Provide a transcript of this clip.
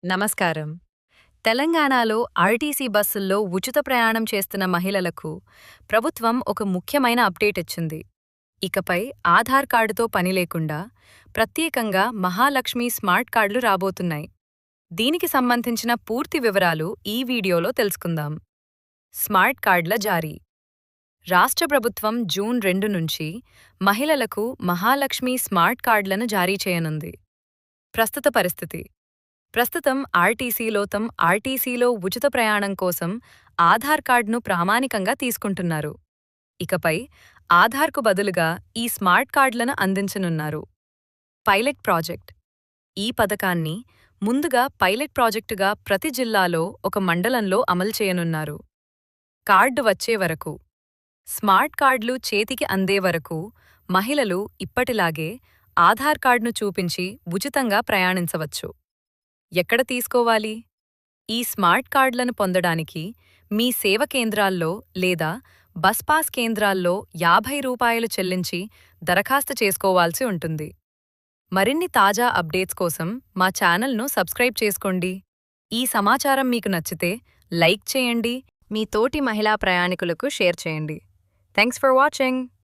నమస్కారం. తెలంగాణలో ఆర్టీసీ బస్సుల్లో ఉచిత ప్రయాణం చేస్తున్న మహిళలకు ప్రభుత్వం ఒక ముఖ్యమైన అప్డేట్ ఇచ్చింది. ఇకపై ఆధార్ కార్డుతో పని లేకుండా ప్రత్యేకంగా మహాలక్ష్మి స్మార్ట్ కార్డులు రాబోతున్నాయి. దీనికి సంబంధించిన పూర్తి వివరాలు ఈ వీడియోలో తెలుసుకుందాం. స్మార్ట్ కార్డుల జారీ. రాష్ట్ర ప్రభుత్వం జూన్ 2 నుంచి మహిళలకు మహాలక్ష్మి స్మార్ట్ కార్డులను జారీ చేయనుంది. ప్రస్తుత పరిస్థితి. ప్రస్తుతం ఆర్టీసీలో ఉచిత ప్రయాణం కోసం ఆధార్ కార్డును ప్రామాణికంగా తీసుకుంటున్నారు. ఇకపై ఆధార్కు బదులుగా ఈ స్మార్ట్ కార్డులను అందించనున్నారు. Pilot project. ఈ పథకాన్ని ముందుగా పైలట్ ప్రాజెక్టుగా ప్రతి జిల్లాలో ఒక మండలంలో అమలు చేయనున్నారు. కార్డు వచ్చే వరకు, స్మార్ట్ కార్డులు చేతికి అందే వరకు మహిళలు ఇప్పటిలాగే ఆధార్ కార్డును చూపించి ఉచితంగా ప్రయాణించవచ్చు. ఎక్కడ తీసుకోవాలి? ఈ స్మార్ట్ కార్డులను పొందడానికి మీ సేవ కేంద్రాల్లో లేదా బస్ పాస్ కేంద్రాల్లో రూ. 50 చెల్లించి దరఖాస్తు చేసుకోవాల్సి ఉంటుంది. మరిన్ని తాజా అప్డేట్స్ కోసం మా ఛానల్ను సబ్స్క్రైబ్ చేసుకోండి. ఈ సమాచారం మీకు నచ్చితే లైక్ చేయండి, మీ తోటి మహిళా ప్రయాణికులకు షేర్ చేయండి. Thanks for watching.